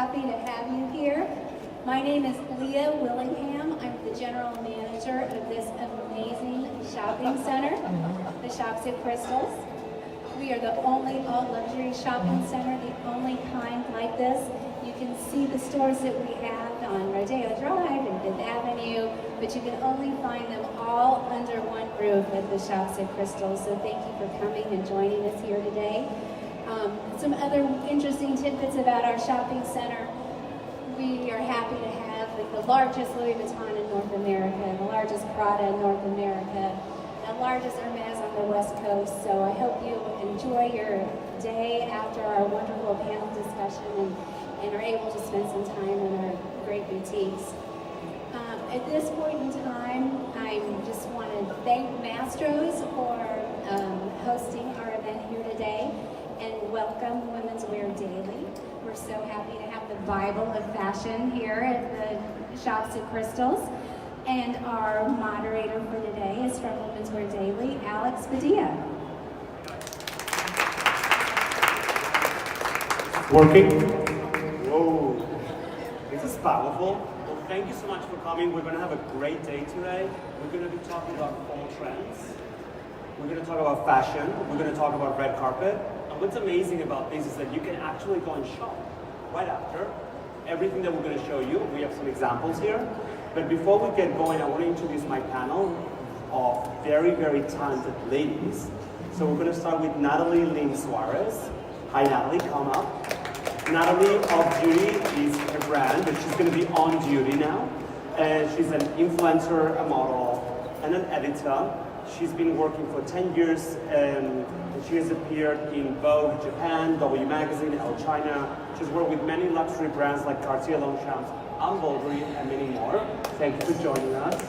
happy to have you here. My name is Leah Willingham. I'm the general manager of this amazing shopping center, the Shops at Crystals. We are the only all-luxury shopping center, the only kind like this. You can see the stores that we have on Rodeo Drive and Fifth Avenue, but you can only find them all under one roof at the Shops at Crystals. So thank you for coming and joining us here today. Some other interesting tidbits about our shopping center. We are happy to have the largest Louis Vuitton in North America, the largest Prada in North America, the largest Hermes on the West Coast. So I hope you enjoy your day after our wonderful panel discussion and are able to spend some time in our great boutiques. At this point in time, I just want to thank Mastro's for hosting our event here today and welcome Women's Wear Daily. We're so happy to have the Bible of fashion here at the Shops at Crystals. And our moderator for today is from Women's Wear Daily, Alex Padilla. Working? Whoa, this is powerful. Well, thank you so much for coming. We're going to have a great day today. We're going to be talking about fall trends. We're going to talk about fashion. We're going to talk about red carpet. And what's amazing about this is that you can actually go and shop right after. Everything that we're going to show you, we have some examples here. But before we get going, I want to introduce my panel of very, very talented ladies. So we're going to start with Natalie Lynn Suarez. Hi Natalie, come up. Natalie Off Duty is her brand, but she's going to be on duty now. And she's an influencer, a model, and an editor. She's been working for 10 years, and she has appeared in Vogue Japan, W Magazine, Elle China. She's worked with many luxury brands like Cartier, Longchamp, Bulgari, and many more. Thank you for joining us.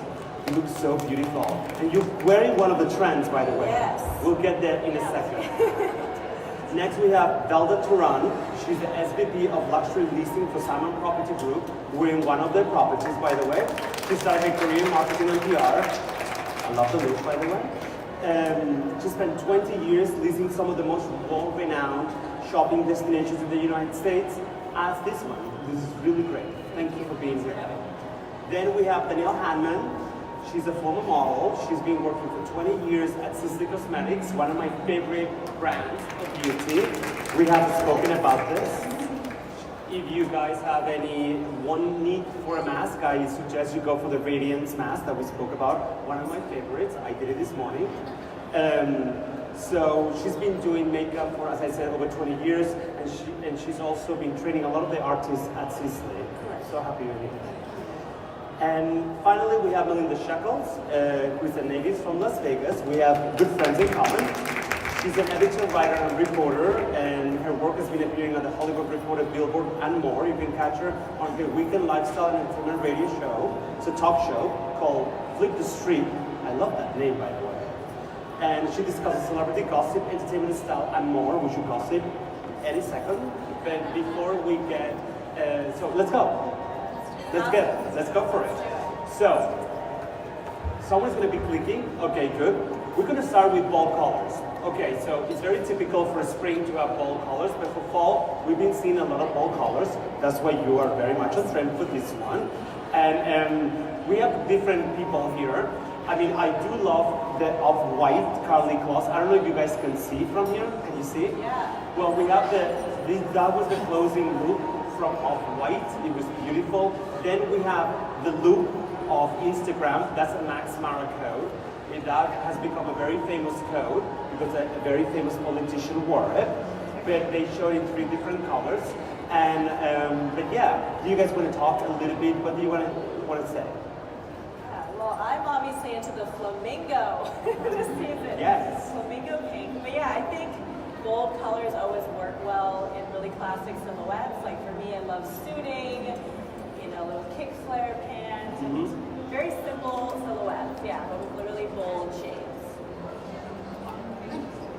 You look so beautiful. And you're wearing one of the trends, by the way. Yes. We'll get there in a second. Next we have Velda Turan. She's the SVP of Luxury Leasing for Simon Property Group. We're in one of their properties, by the way. She started her career in marketing and PR. I love the look, by the way. She spent 20 years leasing some of the most world-renowned shopping destinations in the United States, as this one. This is really great. Thank you for being here. Then we have Danielle Hanman. She's a former model. She's been working for 20 years at Sisley Cosmetics, one of my favorite brands of beauty. We have spoken about this. If you guys have one need for a mask, I suggest you go for the Radiance mask that we spoke about. One of my favorites. I did it this morning. So she's been doing makeup for, as I said, over 20 years, and she's also been training a lot of the artists at Sisley. So happy with you. And finally, we have Melinda Shekels, who's a native from Las Vegas. We have good friends in common. She's an editor, writer, and reporter, and her work has been appearing on the Hollywood Reporter, Billboard, and more. You can catch her on her weekend lifestyle and entertainment radio show. It's a talk show called Flip the Street. I love that name, by the way. And she discusses celebrity gossip, entertainment style, and more. We should gossip any second. But before we get, so let's go. Let's go for it. So, someone's going to be clicking. Okay, good. We're going to start with bold colors. Okay, so it's very typical for spring to have bold colors, but for fall, we've been seeing a lot of bold colors. That's why you are very much on trend for this one. And we have different people here. I mean, I do love the off-white Carly Kloss. I don't know if you guys can see from here. Can you see? Yeah. Well, we have that was the closing look from Off-White. It was beautiful. Then we have the look of Instagram. That's a Max Mara code. That has become a very famous code because a very famous politician wore it. But they showed it 3 different colors. And but yeah, do you guys want to talk a little bit? What do you want to say? Yeah, well, I'm obviously into the flamingo this season. Yes. Flamingo pink. But yeah, I think bold colors always work well in really classic silhouettes. Like for me, I love suiting, little kick flare pants. Very simple silhouettes, yeah, but with really bold shades.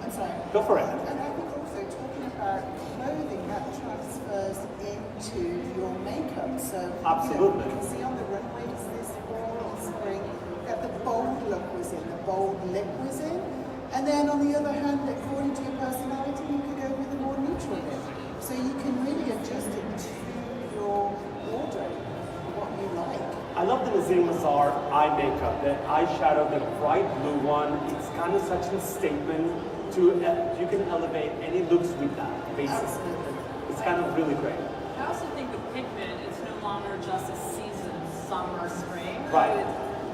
I'm sorry. Go for it. And I think also talking about clothing that transfers into your makeup. So Absolutely. You can see on the runways this fall or spring that the bold look was in, the bold lip was in. And then on the other hand, according to your personality, you could go with a more neutral lip. So you can really adjust it to love the Nazim Mazar eye makeup, the eyeshadow, the bright blue one. It's kind of such a statement to, you can elevate any looks with that, basically. It's kind of really great. I also think the pigment is no longer just a season, summer, spring. Right.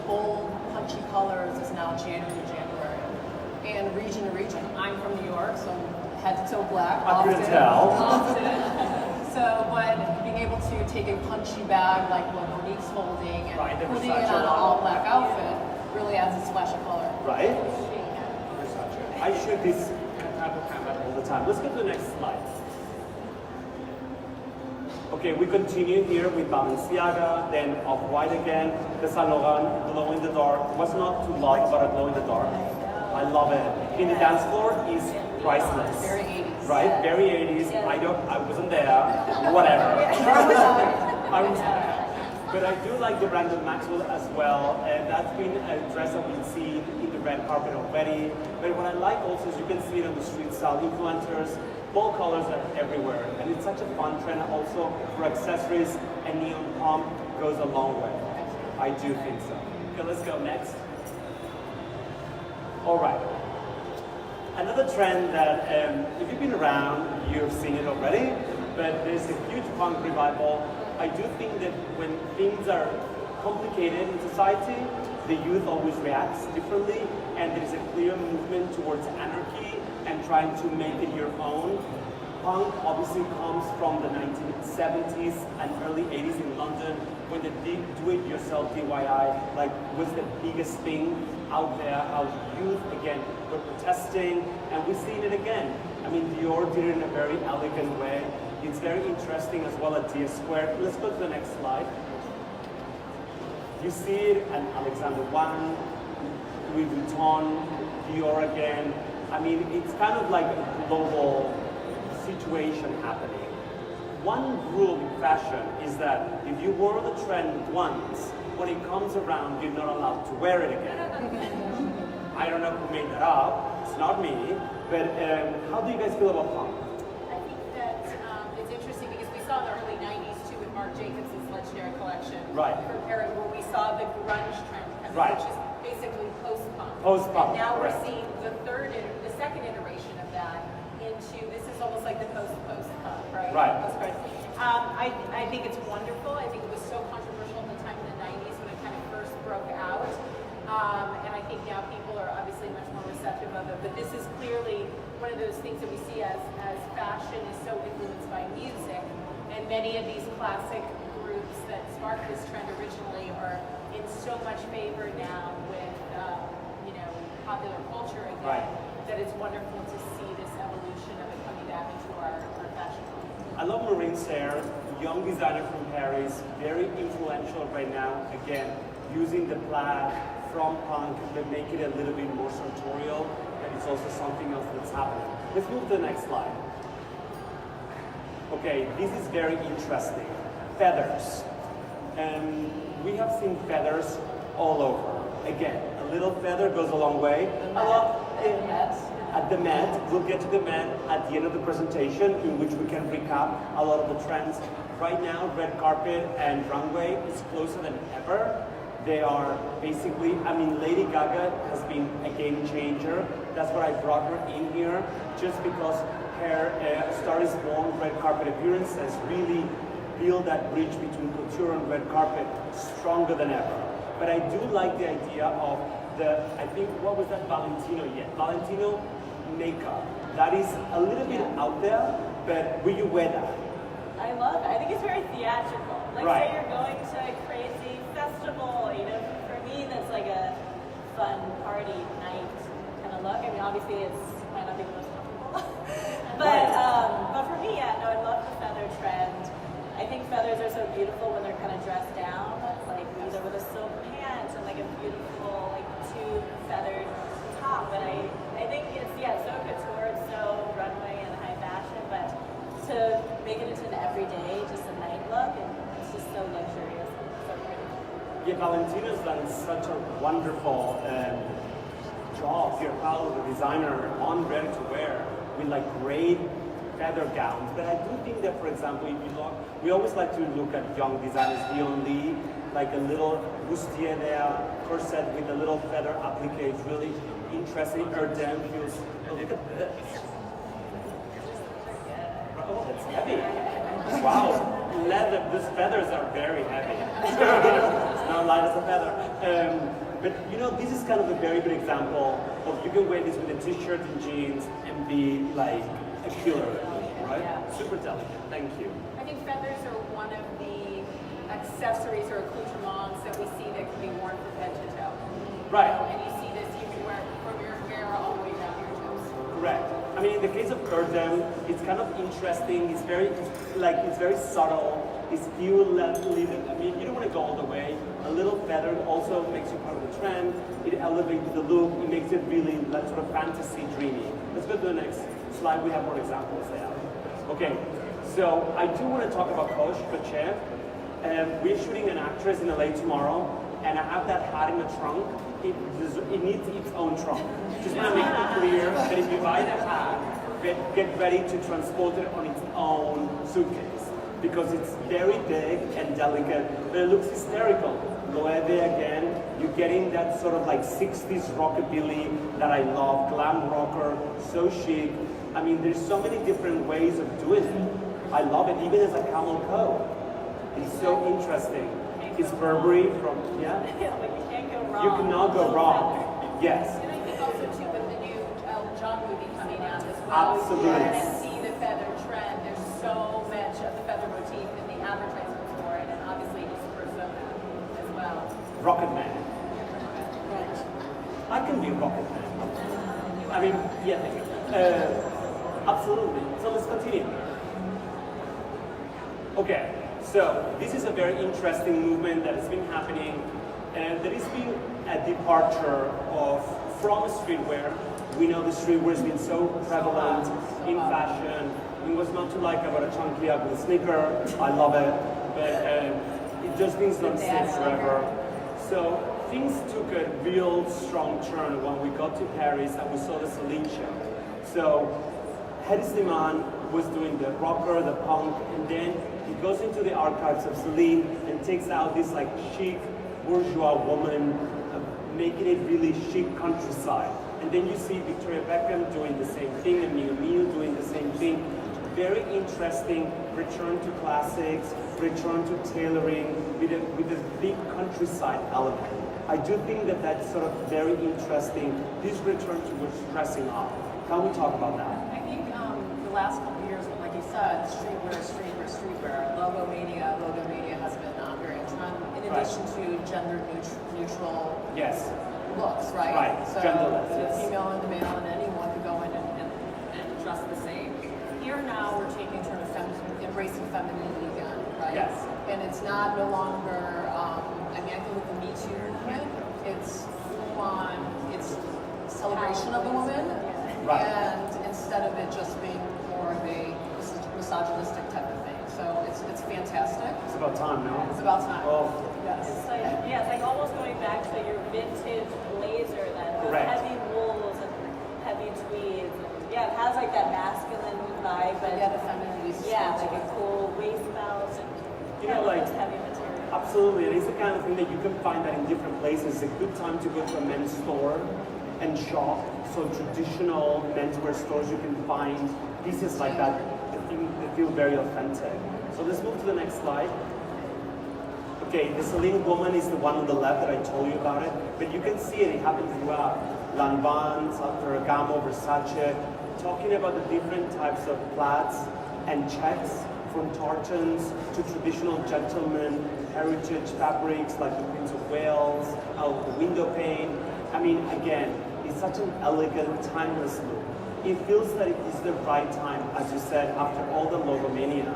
Bold, punchy colors is now January to January. And region to region. I'm from New York, so head to toe black. I couldn't tell. So, but being able to take a punchy bag like what Monique's holding and Right, the putting it Versace on an one. all black outfit really adds a splash of color. Right? I shoot this type of camera all the time. Let's go to the next slide. Okay, we continue here with Balenciaga, then Off-White again, the Saint Laurent glow in the dark. What's not to like about a glow in the dark? I love it. In the dance floor is priceless. Very 80s. Right? Very 80s. I wasn't there. Whatever. I was there. But I do like the Brandon Maxwell as well, and that's been a dress that we've seen in the red carpet already. But what I like also is you can see it on the street style influencers. Bold colors are everywhere, and it's such a fun trend also for accessories, and neon pump goes a long way. I do think so. Okay, let's go next. All right. Another trend that, if you've been around, you've seen it already, but there's a huge punk revival. I do think that when things are complicated in society, the youth always reacts differently, and there's a clear movement towards anarchy and trying to make it your own. Punk obviously comes from the 1970s and early 80s in London, when the do-it-yourself DIY was the biggest thing out there. How youth again were protesting, and we've seen it again. I mean, Dior did it in a very elegant way. It's very interesting as well at DS Square. Let's go to the next slide. You see it at Alexander Wang, Louis Vuitton, Dior again. I mean, it's kind of like a global situation happening. One rule in fashion is that if you wore the trend once, when it comes around, you're not allowed to wear it again. I don't know who made that up. It's not me. But how do you guys feel about punk? I think that it's interesting because we saw in the early 90s too with Marc Jacobs' Legendary Collection. Right. Compared where we saw the grunge trend coming, Right. which is basically post-punk. Post-punk, And now we're correct. seeing the second iteration of that into, this is almost like the post-punk, right? Right. Post-grunge. I think it's wonderful. I think it was so controversial at the time in the 90s when it kind of first broke out. And I think now people are obviously much more receptive of it. But this is clearly one of those things that we see as fashion is so influenced by music. And many of these classic groups that sparked this trend originally are in so much favor now with, popular culture again, Right. that it's wonderful to see this evolution of it coming back into our fashion. I love Marine Serre, young designer from Paris, very influential right now, again, using the plaid from punk, but make it a little bit more sartorial, and it's also something else that's happening. Let's move to the next slide. Okay, this is very interesting. Feathers. And we have seen feathers all over. Again, a little feather goes a long way. At the Met, we'll get to the Met at the end of the presentation, in which we can recap a lot of the trends. Right now, red carpet and runway is closer than ever. They are basically, Lady Gaga has been a game changer. That's why I brought her in here, just because her Star is Born red carpet appearance has really built that bridge between couture and red carpet stronger than ever. But I do like the idea of what was that, Valentino? Yeah, Valentino makeup. That is a little bit out there, but will you wear that? I love it. I think it's very theatrical. Like, Right. say you're going to a crazy festival, for me, that's like a fun party night kind of look. Obviously, might not be the most comfortable. but for me, yeah, no, I love the feather trend. I think feathers are so beautiful when they're kind of dressed down, like either with a silk pant and like a beautiful, like two feathered top. But I think it's so couture, it's so runway and high fashion, but to make it into an everyday, just a night look, and it's just so luxurious, so pretty. Yeah, Valentino's done such a wonderful job, Pierre Paolo, the designer, on ready to wear with like great feather gowns, but I do think that, for example, if you look, we always like to look at young designers, Dion Lee, like a little bustier there, corset with a little feather applique, really interesting. Erdem feels, oh, look at this. Oh, that's heavy. Wow. Leather, these feathers are very heavy. It's not light as a feather. But you know, this is kind of a very good example of you can wear this with a t-shirt and jeans and be like a killer, right? Yeah. Super delicate. Thank you. I think feathers are one of the accessories or accoutrements that we see that can be worn from head to toe. Right. And you see this, you can wear it from your hair all the way down to your toes. Correct. I mean, in the case of Erdem, it's kind of interesting. It's very subtle. It's few little. I mean, you don't want to go all the way. A little feather also makes you part of the trend. It elevates the look. It makes it really like sort of fantasy dreamy. Let's go to the next slide. We have more examples there. Okay. So I do want to talk about Coach. We're shooting an actress in LA tomorrow, and I have that hat in the trunk. It needs its own trunk. Just want to make it clear that if you buy the hat, get ready to transport it on its own suitcase because it's very big and delicate, but it looks hysterical. Loewe again, you're getting that sort of like 60s rockabilly that I love, glam rocker, so chic. I mean, there's so many different ways of doing it. I love it, even as a camel coat. It's so interesting. It's Burberry from, yeah? Like you can't go wrong. You cannot go wrong. Yes. And I think also too with the new Elton John movie coming out as well, Absolutely. we're going to see the feather trend. There's so much of the feather motif in the advertisements for it, and obviously his persona as well. Rocket Man. I can be Rocket Man. I mean, yeah, absolutely. So let's continue. Okay, so this is a very interesting movement that has been happening, and there has been a departure from streetwear. We know the streetwear has been so prevalent in fashion. It was not to like about a chunky ugly sneaker. I love it, but it just means not sit forever. So things took a real strong turn when we got to Paris and we saw the Celine show. So Hedi Slimane was doing the rocker, the punk, and then he goes into the archives of Celine and takes out this like chic bourgeois woman, making it really chic countryside. And then you see Victoria Beckham doing the same thing and Miu Miu doing the same thing. Very interesting return to classics, return to tailoring with a big countryside element. I do think that that's sort of very interesting, this return towards dressing up. Can we talk about that? I think the last couple of years, like you said, streetwear. Logo mania has been very in trend. In addition to gender neutral Yes. looks, right? Right. So Genderless, the yes. female and the male and anyone could go in and dress the same. Here now we're taking a turn of embracing femininity again, right? Yes. And it's not no longer. I mean, I think with the Me Too movement, it's full on. It's celebration of the woman. Right. And instead of it just being more of a misogynistic type of thing. So it's fantastic. It's about time now. It's about time. Oh, Yes. It's like, yeah, it's like almost going back to your vintage blazer then, with Correct. heavy wools and heavy tweeds. And, yeah, it has like that masculine vibe, but Yeah, the femininity is yeah, still like a cool waist belt and You know, like- those heavy materials. absolutely. And it's the kind of thing that you can find that in different places. It's a good time to go to a men's store and shop. So traditional menswear stores, you can find pieces like that that feel very authentic. So let's move to the next slide. Okay, the Celine woman is the one on the left that I told you about it, but you can see it happens throughout. Lanvin, Ferragamo, Versace, talking about the different types of plaids and checks, from tartans to traditional gentleman heritage fabrics like the Prince of Wales, the window pane. I mean, again, it's such an elegant, timeless look. It feels that it is the right time, as you said, after all the logomania.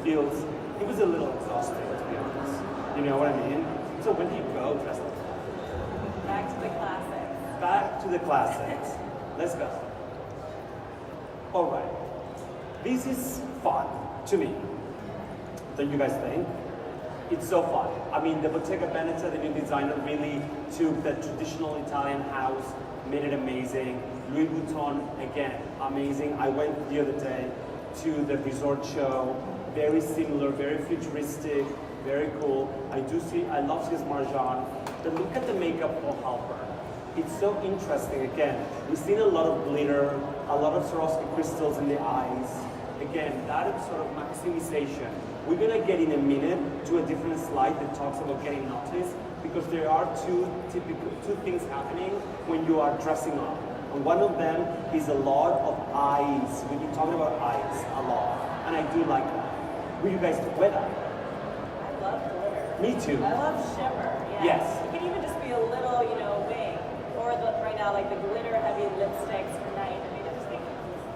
It was a little exhausting, to be honest. You know what I mean? So when do you go dressed up? Back to the classics. Back to the classics. Let's go. All right. This is fun to me. Don't you guys think? It's so fun. I mean, the Bottega Veneta, the new designer, really took the traditional Italian house, made it amazing. Louis Vuitton, again, amazing. I went the other day to the resort show. Very similar, very futuristic, very cool. I love his Marjan. But look at the makeup for Halper. It's so interesting. Again, we've seen a lot of glitter, a lot of Swarovski crystals in the eyes. Again, that is sort of maximization. We're gonna get in a minute to a different slide that talks about getting noticed, because there are two things happening when you are dressing up. And one of them is a lot of eyes. We've been talking about eyes a lot, and I do like that. Will you guys wear that? I love glitter. Me too. I love shimmer. Yeah. Yes. It can even just be a little, wing, or right now like the glitter heavy lipsticks for night. I mean, I just think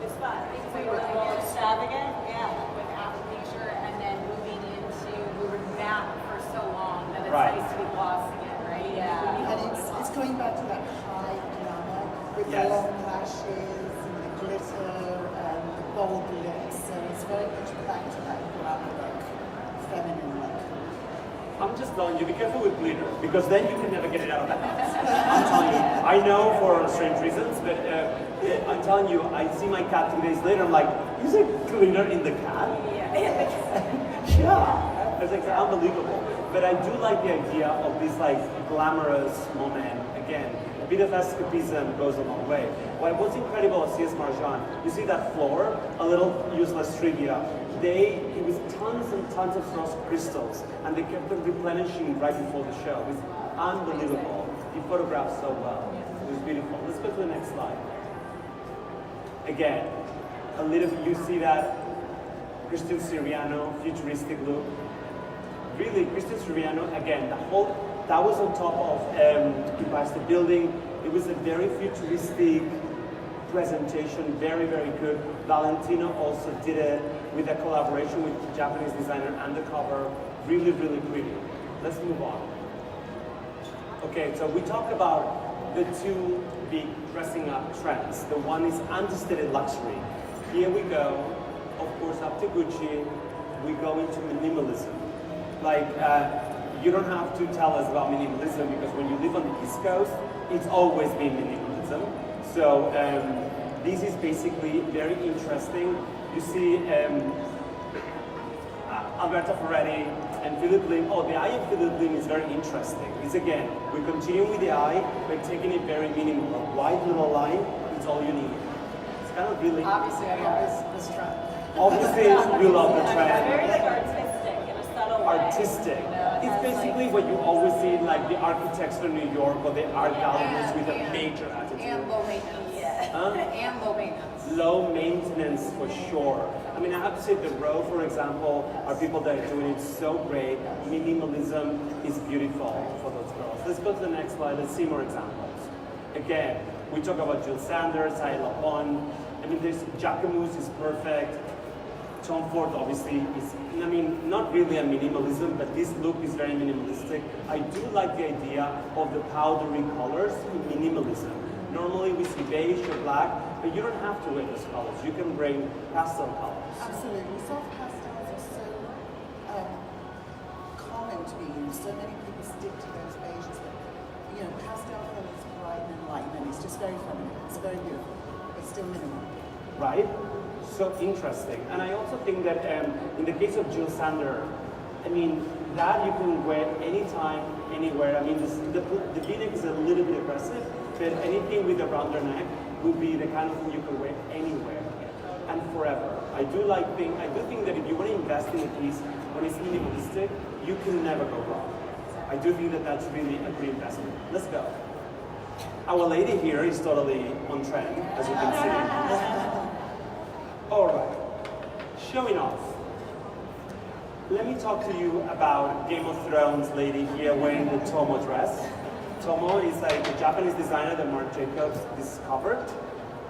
it's fun. I think We we were really a little get extravagant. Yeah. with applicature and then moving into, we were matte for so long that it's Right. nice to be gloss again, right? Yeah. And it's going back to that high glamour with Yes. the long lashes and the glitter and the bold lips. So it's very much back to that glamour look, feminine look. I'm just telling you, be careful with glitter, because then you can never get it out of the house. I'm telling you. I know for strange reasons, but I'm telling you, I see my cat 2 days later, I'm like, is there glitter in the cat? Yeah. Yeah. It's like unbelievable. But I do like the idea of this like glamorous moment. Again, a bit of escapism goes a long way. What's incredible at CS Marjan, you see that floor, a little useless trivia. It was tons and tons of Swarovski crystals, and they kept them replenishing right before the show. It was unbelievable. He photographed so well. It was beautiful. Let's go to the next slide. Again, you see that Christian Siriano futuristic look. Really, Christian Siriano, again, that was on top of Empire State Building. It was a very futuristic presentation, very, very good. Valentino also did it with a collaboration with the Japanese designer and the cover. Really, really pretty. Let's move on. Okay, so we talk about the two big dressing up trends. The one is understated luxury. Here we go, of course, up to Gucci, we go into minimalism. Like, you don't have to tell us about minimalism, because when you live on the East Coast, it's always been minimalism. So this is basically very interesting. You see Alberto Ferretti and Philip Lim. Oh, the eye of Philip Lim is very interesting. It's again, we continue with the eye by taking it very minimal. A white little line, it's all you need. It's kind of really... Obviously, I love this trend. Obviously, we love the It's trend. very like artistic in a subtle way. Artistic. it It's has, basically what you always see in like the architects from New York or the art galleries with a major attitude. And low maintenance. Huh? And low maintenance. Low maintenance for sure. I mean, I have to say the Row, for example, are people that are doing it so great. Minimalism is beautiful for those girls. Let's go to the next slide. Let's see more examples. Again, we talk about Jill Sanders, Ayla Pon. I mean, there's Jacquemus is perfect. Tom Ford obviously is, I mean, not really a minimalism, but this look is very minimalistic. I do like the idea of the powdery colors in minimalism. Normally we see beige or black, but you don't have to wear those colors. You can bring pastel colors. Absolutely. Soft pastels are so common to be used. So many people stick to those beiges. But, pastel colors brighten and lighten. It's just very feminine. It's very beautiful. It's still minimal. Right? So interesting. And I also think that in the case of Jill Sander, I mean, that you can wear anytime, anywhere. I mean, the V-neck is a little bit aggressive, but anything with a rounder neck would be the kind of thing you can wear anywhere and forever. I do think that if you want to invest in a piece when it's minimalistic, you can never go wrong. I do think that that's really a great investment. Let's go. Our lady here is totally on trend, as you can see. All right, showing off. Let me talk to you about Game of Thrones lady here wearing the Tomo dress. Tomo is like a Japanese designer that Marc Jacobs discovered,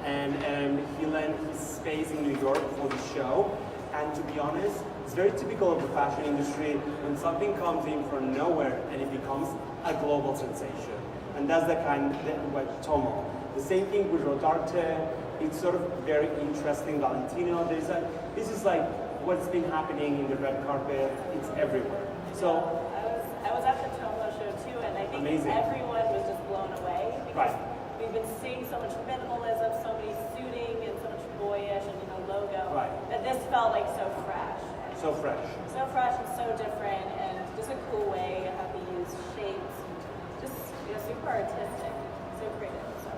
and he lent his space in New York for the show. And to be honest, it's very typical of the fashion industry when something comes in from nowhere and it becomes a global sensation. And that's the kind of Tomo. The same thing with Rodarte. It's sort of very interesting. Valentino. This is like what's been happening in the red carpet. It's everywhere. So I was at the Tomo show too, and I think everyone was just blown away because we've been seeing so much minimalism, so many suiting, and so much boyish and logo. Right. But this felt like so fresh. So fresh. So fresh and so different, and just a cool way how they use shapes. Just super artistic, so creative. So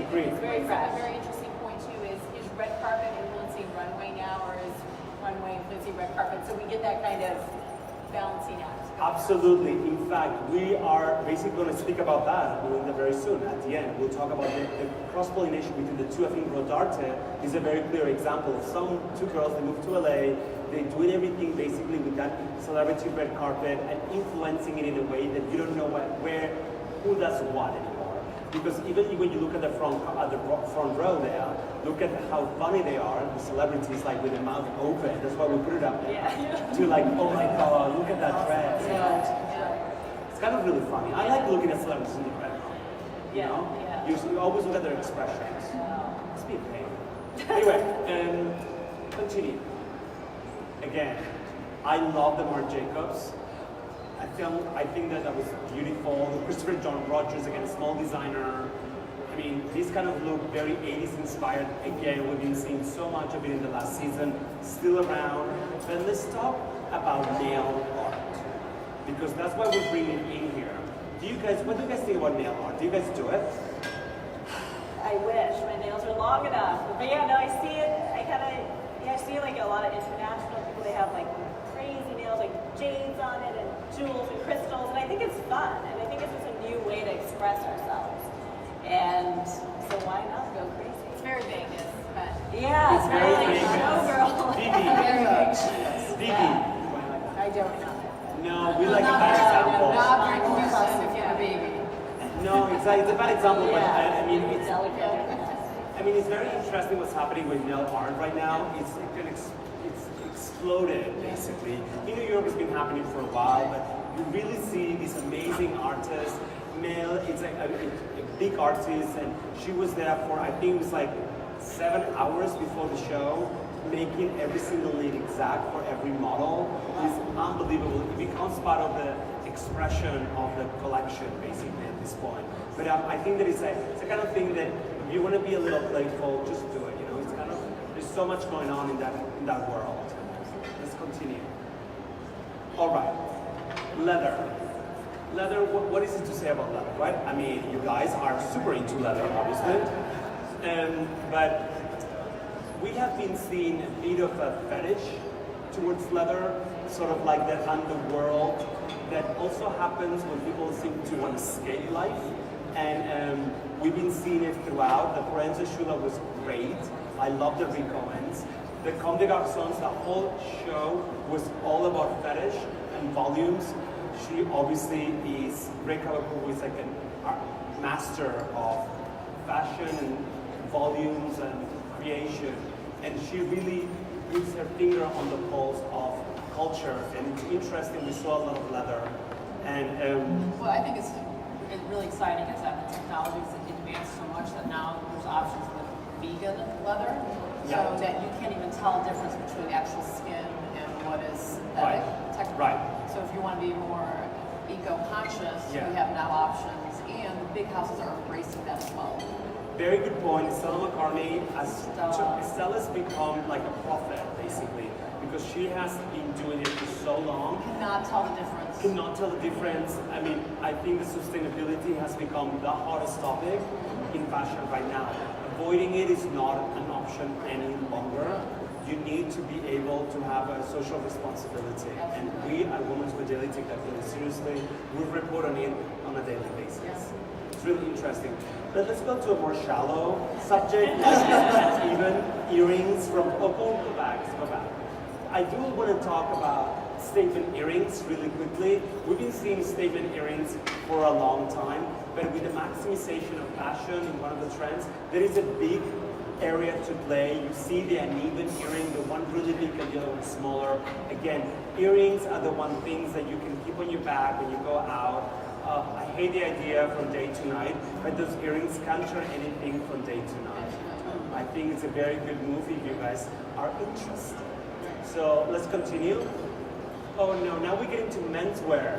Agreed. it's very fresh. A very interesting point too is red carpet influencing runway now, or is runway influencing red carpet? So we get that kind of balancing act. Absolutely. In fact, we are basically going to speak about that very soon. At the end, we'll talk about the cross-pollination between the two. I think Rodarte is a very clear example of two girls that moved to LA. They do everything basically with that celebrity red carpet and influencing it in a way that you don't know who does what anymore. Because even when you look at the front row there, look at how funny they are, the celebrities like with their mouth open. That's why we put it up there. Yeah. To like, oh my god, look at that dress. It's kind of really funny. I like looking at celebrities in the red carpet. You know? You always look at their expressions. It's be a pain. Anyway, continue. Again, I love the Marc Jacobs. I think that was beautiful. Christopher John Rogers, again, a small designer. I mean, this kind of look, very 80s inspired. Again, we've been seeing so much of it in the last season, still around. But let's talk about nail art, because that's what we're bringing in here. What do you guys think about nail art? Do you guys do it? I wish my nails were long enough. But yeah, no, I see it. I see like a lot of international people. They have like crazy nails, like jades on it, and jewels and crystals. And I think it's fun. And I think it's just a new way to express ourselves. And so why not go crazy? It's very Vegas, but Yeah, it's very like Vegas. showgirl. very Vegas. Stevie. I don't know. No, we like a bad example. Not very conducive if you have a baby. No, it's a bad example, but I mean, It's delicate. it's very interesting what's happening with nail art right now. It's exploded, basically. In New York, it's been happening for a while, but you really see these amazing artists. Mel, it's a big artist, and she was there for, I think it was like 7 hours before the show, making every single lead exact for every model. It's unbelievable. It becomes part of the expression of the collection, basically, at this point. But I think that it's a kind of thing that if you want to be a little playful, just do it. You know, it's kind of, there's so much going on in that world. Let's continue. All right, leather. Leather, what is it to say about leather, right? I mean, you guys are super into leather, obviously. But we have been seeing a bit of a fetish towards leather, sort of like that underworld that also happens when people seem to want to escape life. And we've been seeing it throughout. The Forenza Shula was great. I love the Rico ends. The Comme des Garçons, the whole show was all about fetish and volumes. She obviously is Ray Kawaku, who is like a master of fashion and volumes and creation, and she really puts her finger on the pulse of culture. And it's interesting. We saw a lot of leather, and Well, I think it's really exciting is that the technology has advanced so much that now there's options with vegan leather, Yeah. so that you can't even tell the difference between the actual skin and what is synthetic technically. Right. So if you want to be more eco-conscious, Yeah. we have now options, and the big houses are embracing that as well. very good point. Stella McCartney, Stella's become like a prophet, basically, because she has been doing it for so long. Cannot tell the difference. Cannot tell the difference. I mean, I think the sustainability has become the hottest topic in fashion right now. Avoiding it is not an option any longer. You need to be able to have a social responsibility. And we at Women's for Daily take that really seriously. We report on it on a daily basis. It's really interesting. But let's go to a more shallow subject. Even earrings from, go back. I do want to talk about statement earrings really quickly. We've been seeing statement earrings for a long time, but with the maximization of fashion in one of the trends, there is a big area to play. You see the uneven earring, the one really big and the other one smaller. Again, earrings are the one things that you can keep on your back when you go out. I hate the idea from day to night, but those earrings can't turn anything from day to night. I think it's a very good move if you guys are interested. So let's continue. Oh no, now we get into menswear.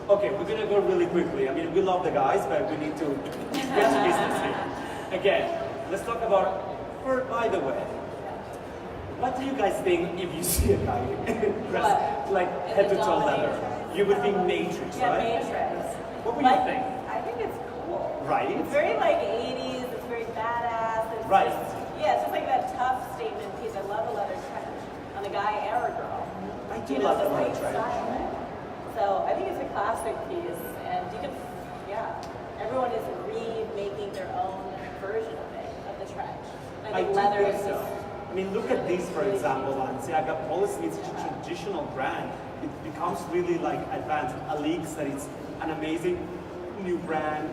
Okay, we're gonna go really quickly. I mean, we love the guys, but we need to get to business here. Again, let's talk about, by the way, What do you guys think if you see a guy dressed like In head the to toe leather? dominatrix? You would think Matrix, Yeah, right? Matrix. What would you think? I think it's cool. Right? It's very like 80s, it's very badass. It's Right. Just, yeah, it's just like that tough statement piece. I love a leather trench on a guy and a girl. I do You know, love the just leather like trench. style. So I think it's a classic piece, and you can, yeah, everyone is remaking their own version of it, of the trench. I think do leather think is so. just. I mean, look at this, for example, Balenciaga Policy. It's such a traditional brand. It becomes really like advanced. Alix, that it's an amazing new brand.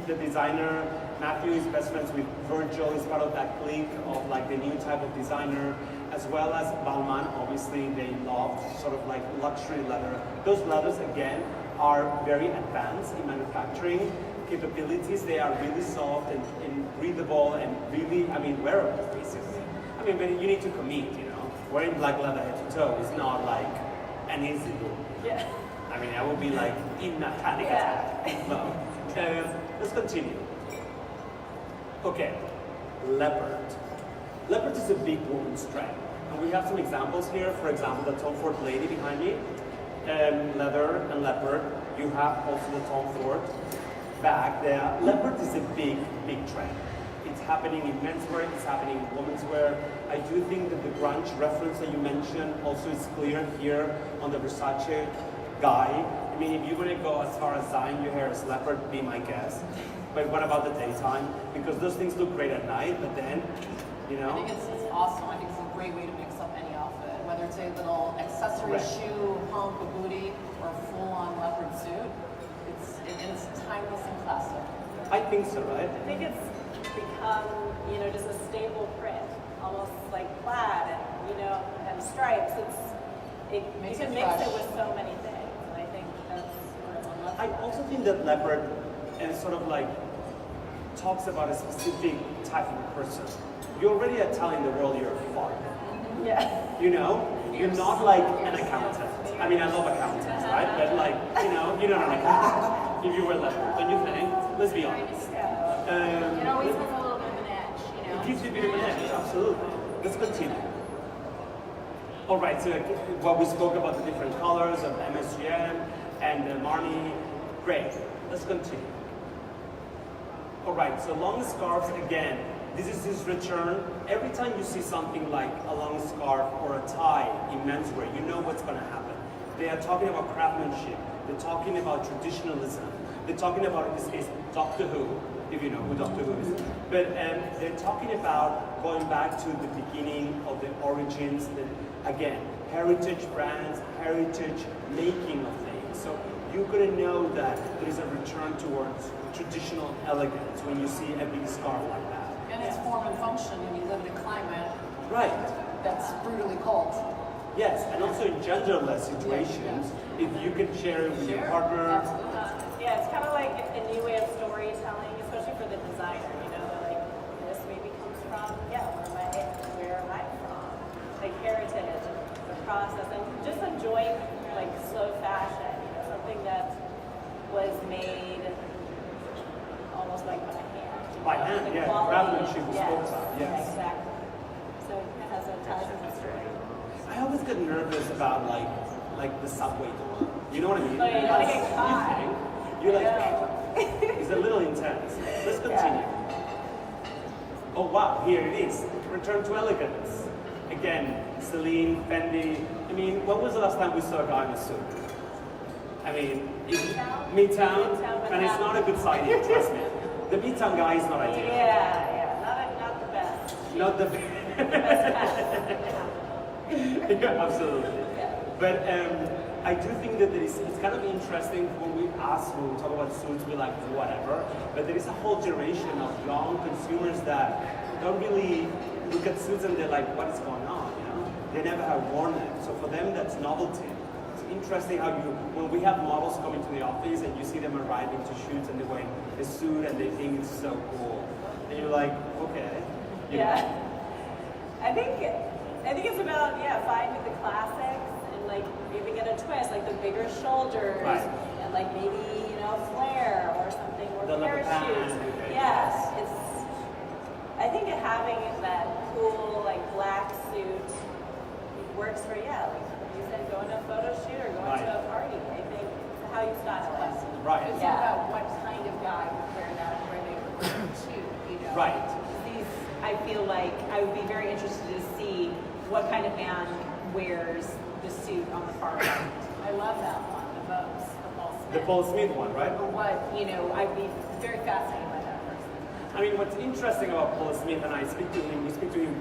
The designer, Matthew, is best friends with Virgil, is part of that clique of like the new type of designer, as well as Balmain. Obviously, they love sort of like luxury leather. Those leathers, again, are very advanced in manufacturing capabilities. They are really soft and breathable and really, I mean, wearable, basically. I mean, but you need to commit, you know. Wearing black leather head to toe is not like an easy look. Yeah. I mean, I would be like in a panic attack. No. Let's continue. Okay, leopard. Leopard is a big woman's trend. And we have some examples here. For example, the Tom Ford lady behind me. Leather and leopard. You have also the Tom Ford bag there. Leopard is a big, big trend. It's happening in menswear, it's happening in women's wear. I do think that the grunge reference that you mentioned also is clear here on the Versace guy. I mean, if you're going to go as far as dyeing your hair as leopard, be my guest. But what about the daytime? Because those things look great at night, but then, you I know. think it's awesome. I think it's a great way to mix up any outfit, whether it's a little accessory Right. shoe, pump, a booty, or a full-on leopard suit. It's timeless and classic. I think so, right? I think it's become, you know, just a stable print, almost like plaid and, you know, and stripes. You Makes can it mix fresh. it with so many things, and I think that's what everyone loves. I also think that leopard sort of like talks about a specific type of person. You're already telling the world you're a fun. Yeah. You know? You're not like an accountant. I mean, I love accountants, right? But like, you're not an accountant. If you were leopard, don't you think? Let's be honest. It always has a little bit of an edge, you know? It gives you a bit of an edge, absolutely. Let's continue. All right, so what we spoke about the different colors of MSGM and Marni, great. Let's continue. All right, so long scarves again. This is his return. Every time you see something like a long scarf or a tie in menswear, you know what's going to happen. They are talking about craftsmanship. They're talking about traditionalism. They're talking about, in this case, Doctor Who, if you know who Doctor Who is. But they're talking about going back to the beginning of the origins. Again, heritage brands, heritage making of things. So you're going to know that there is a return towards traditional elegance when you see a big scarf like that. And its form and function when you live in a climate Right. that's brutally cold. Yes, and also in genderless situations, if you can share it with your partner. Yeah, it's kind of like a new way of storytelling, especially for the designer, you know, like this maybe comes from, where am I from? Like heritage, the process, and just enjoying like slow fashion, you know, something that was made almost like by hand. By hand, The yeah, quality, craftsmanship we yes, spoke about, yes. Exactly. So it has a ties in history. I always get nervous about like the subway door. You know what I mean? Oh, yeah, you don't wanna get caught. You think? You're like, Yeah. it's a little intense. Let's continue. Oh wow, here it is. Return to elegance. Again, Celine, Fendi. I mean, when was the last time we saw a guy in a suit? I mean, Midtown, and it's not a good sign here, trust me. The Midtown guy is not ideal. Yeah, not the best. Not the Best yeah, absolutely. But I do think that it's kind of interesting when we talk about suits, we're like, whatever. But there is a whole generation of young consumers that don't really look at suits and they're like, what is going on, you know? They never have worn them. So for them, that's novelty. It's interesting how when we have models coming to the office and you see them arriving to shoots and they're wearing a suit and they think it's so cool. And you're like, okay. You know? I think it's about finding the classics and like maybe get a twist, like the bigger shoulders Right. and like maybe flare or something or The leopard parachute. pants. Yes, I I think having that cool like black suit works for, yeah, like you said, going to a photo shoot or going Right. to a party. I think how you style it. Right. It's Yeah. about what kind of guy would wear that and where they would wear it to, you know? Right. These, I feel like I would be very interested to see what kind of man wears the suit on the far right. I love that one, the Vogues, the Paul Smith. The Paul Smith one, right? Or what, you know, I'd be very fascinated by that person. I mean, what's interesting about Paul Smith, and I speak to him, we speak to him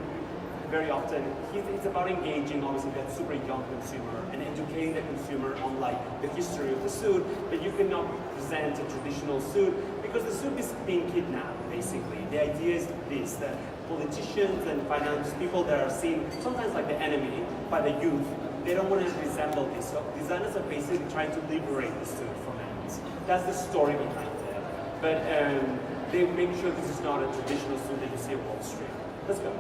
very often, it's about engaging, obviously, that super young consumer and educating the consumer on like the history of the suit, that you cannot present a traditional suit because the suit is being kidnapped, basically. The idea is this, that politicians and finance people that are seen sometimes like the enemy by the youth, they don't want to resemble this. So designers are basically trying to liberate the suit from it. That's the story behind it. But they make sure this is not a traditional suit that you see on Wall Street. Let's go.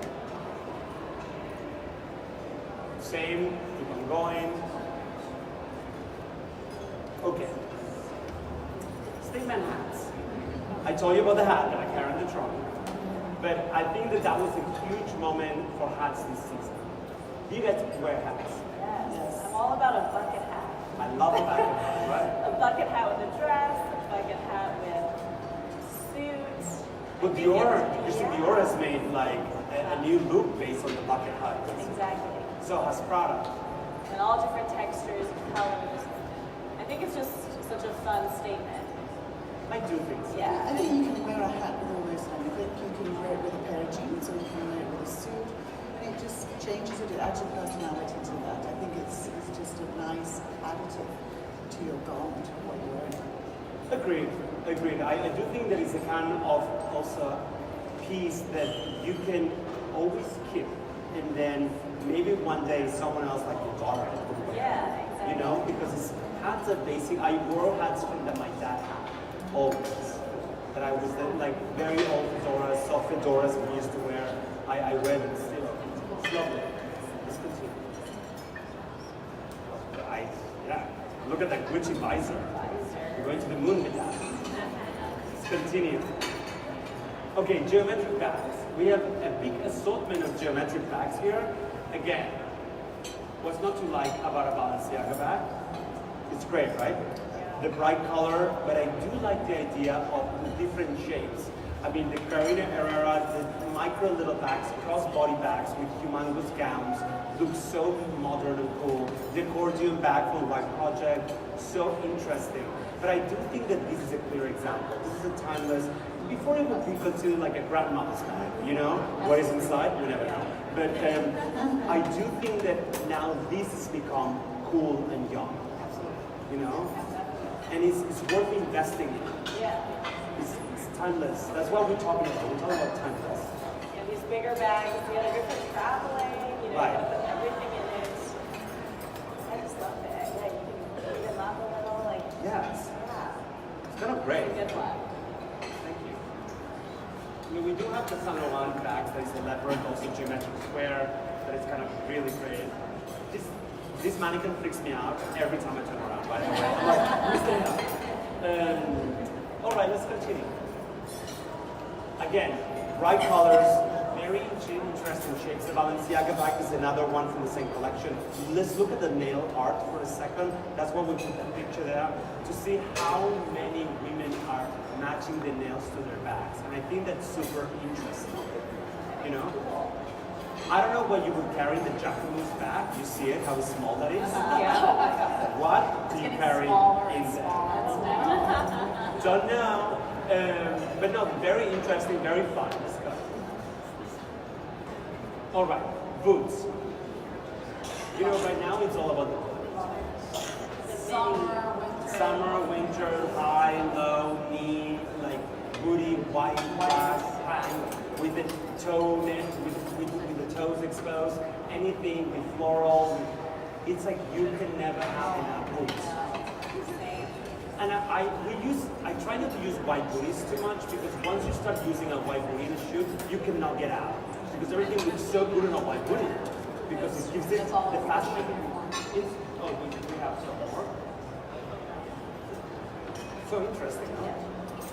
Same, keep on going. Okay. Statement hats. I told you about the hat that I carry in the trunk. But I think that was a huge moment for hats this season. You get to wear hats. Yes. I'm all about a bucket hat. I love a bucket hat, right? A bucket hat with a dress, a bucket hat with suits. But Dior has made like a new look based on the bucket hat. Exactly. So has Prada. And all different textures and colors. I think it's just such a fun statement. I do think so. Yeah. I think you can wear a hat with all those on. I think you can wear it with a pair of jeans or you can wear it with a suit. And it just changes it, it adds your personality to that. I think it's just a nice additive to your garment, what you're wearing. Agreed. I do think that it's a kind of also piece that you can always keep, and then maybe one day someone else like your daughter will wear. Yeah, exactly. You know, because hats are basic. I wore hats from that my dad had always. That I was like very old fedoras, soft fedoras we used to wear. I wear them still. It's lovely. Let's continue. Yeah. Look at that Gucci visor. We're going to the moon with that. Let's continue. Okay, geometric bags. We have a big assortment of geometric bags here. Again, what's not to like about a Balenciaga bag? It's great, right? The bright color, but I do like the idea of the different shapes. I mean, the Carolina Herrera, the micro little bags, cross-body bags with humongous gowns, look so modern and cool. The accordion bag from White Project, so interesting. But I do think that this is a clear example. This is a timeless, before it would be considered like a grandmother's bag, you know? What is inside? We never know. But I do think that now this has become cool and young, you know? And it's worth investing in. Yeah. It's timeless. That's what we're talking about. We're talking about timeless. And these bigger bags, you know, they're good for traveling, you know, Right. you put everything in it. I just love it. Yeah, you can eat them up a little, like, Yes. yeah. It's kind of great. Good luck. Thank you. I mean, we do have the Saint Laurent bags that is the leopard, also geometric square, that is kind of really great. This mannequin freaks me out every time I turn around, by the way. I'm like, who's that? All right, let's continue. Again, bright colors, very interesting shapes. The Balenciaga bag is another one from the same collection. Let's look at the nail art for a second. That's why we put that picture there, to see how many women are matching the nails to their bags. And I think that's super interesting, you know? I don't know what you would carry in the Jacquemus bag. You see it, how small that is? Yeah. What do you Getting carry smaller in and there? smaller. Don't know. But no, very interesting, very fun. Let's go. All right, boots. You know, right now it's all about the boots. Summer, winter, high, low, knee, like booty, white, black, hang, with the toe, with the toes exposed, anything with floral. It's like you can never have enough boots. And I try not to use white booties too much, because once you start using a white booty in a shoe, you cannot get out. Because everything looks so good in a white booty. Because it gives it the fashion. We have some more. So interesting, huh?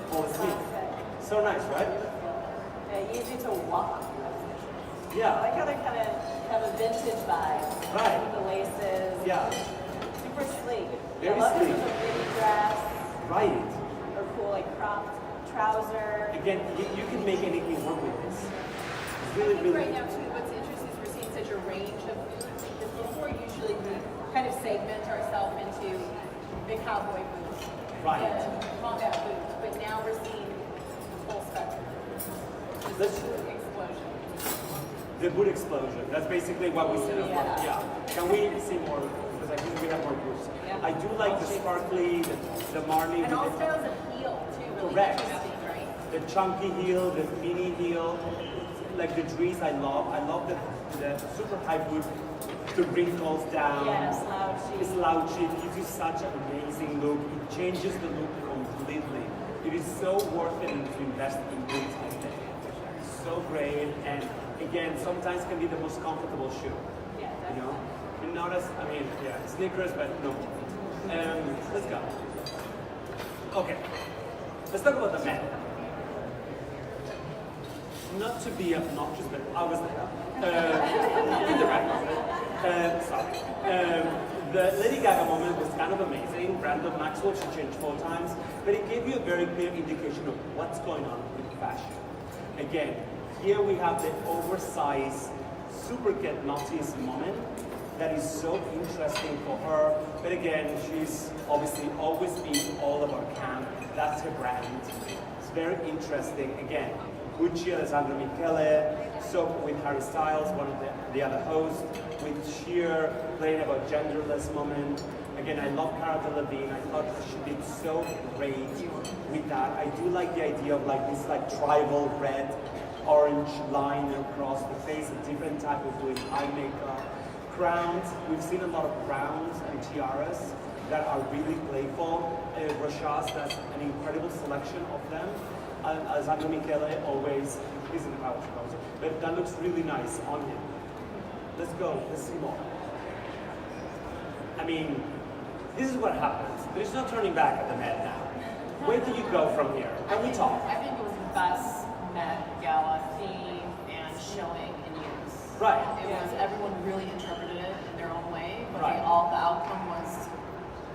Paul Smith. So nice, right? easy to walk. I Yeah, like how they kind of have a vintage vibe. Right. With the laces. yeah, Super sleek. Very I love sleek. this with a mini dress right. or cool like cropped trouser. Again, you can make anything work with this. It's I really, think really. right now too, what's interesting is we're seeing such a range of boots. Because before, usually we kind of segment ourselves into the cowboy boots, Right. the combat boots, but now we're seeing the full spectrum. This Let's- boot explosion. The boot explosion. That's basically what we said as well. Yeah. Yeah. Can we see more? Because I think we have more boots. Yeah. I do like the sparkly, the Marley, And all with styles of heel too, really Correct. interesting, right? the chunky heel, the mini heel, like the dress I love. I love the super high boot, the wrinkles down. Yeah, slouchy. Slouchy. It gives you such an amazing look. It changes the look completely. It is so worth it to invest in boots, I think. So great, and again, sometimes can be the most comfortable shoe. Yeah, You know, definitely. and not as, I mean, yeah, sneakers, but no. Let's go. Okay, let's talk about the men. Not to be obnoxious, but I was there. In the right. Sorry. The Lady Gaga moment was kind of amazing. Brandon Maxwell, she changed 4 times, but it gave you a very clear indication of what's going on with fashion. Again, here we have the oversized super get naughties moment that is so interesting for her. But again, she's obviously always been all about camp. That's her brand. It's very interesting. Again, Gucci, Alessandro Michele, so with Harry Styles, one of the other hosts, with Sheer playing about genderless moment. Again, I love Cara Delevingne. I thought she did so great with that. I do like the idea of like this like tribal red, orange line across the face, a different type of doing eye makeup. Crowns, we've seen a lot of crowns and tiaras that are really playful. Rochas does an incredible selection of them. Alessandro Michele always, he's in the power shows, but that looks really nice on him. Let's go, let's see more. I mean, this is what happens. There's no turning back at the Met now. Where do you go from here? Can we talk? I think it was the best Met Gala theme and showing in years. Right. It was, everyone really interpreted it in their own way, but Right. the outcome was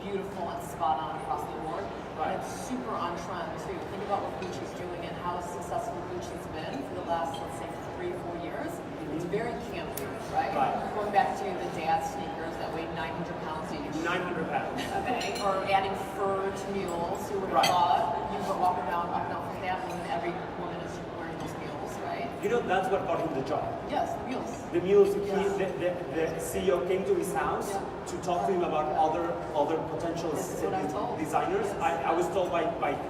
beautiful and spot on across the board. Right. And it's super on trend too. Think about what Gucci's doing and how successful Gucci's been for the last, let's say, 3 or 4 years. It's very campy, right? Right. Going back to the dad sneakers that weighed 900 pounds each. 900 pounds. Okay, or adding fur to mules. Who would Right. have thought you would walk around up and down Fifth Avenue and every woman is wearing those mules, right? You know, that's what got him the job. Yes, the mules. The mules, Yes. the CEO came to his house Yeah. to talk to him about other potential This is what I'm told. designers. Yes. I was told by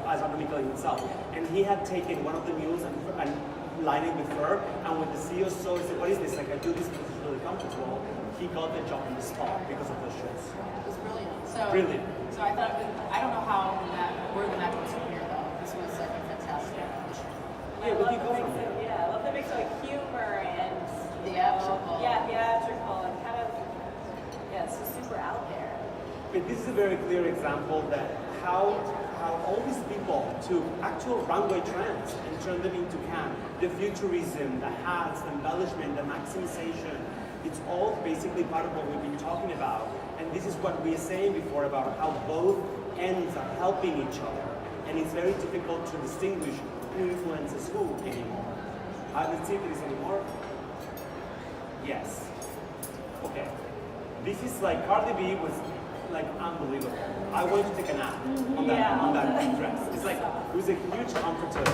Alessandro Michele himself. And he had taken one of the mules and lined it with fur. And when the CEO saw it, said, what is this? Like, I do this because it's really comfortable. He got the job on the spot because of those shoes. It was brilliant. So, Brilliant. So I thought, I don't know how where the Met goes from here though. This was like a fantastic addition. Yeah, I where do love you the go mix from of, here? yeah, I love the mix of like humor and Theatrical. Yeah, theatrical and kind of it's just super out there. But this is a very clear example that how all these people took actual runway trends and turned them into camp. The futurism, the hats, the embellishment, the maximization, it's all basically part of what we've been talking about. And this is what we were saying before about how both ends are helping each other. And it's very difficult to distinguish who influences who anymore. Let's see if there is any more. Yes. Okay. This is like Cardi B was like unbelievable. I wanted to take a nap on that dress. It's like it was a huge comforter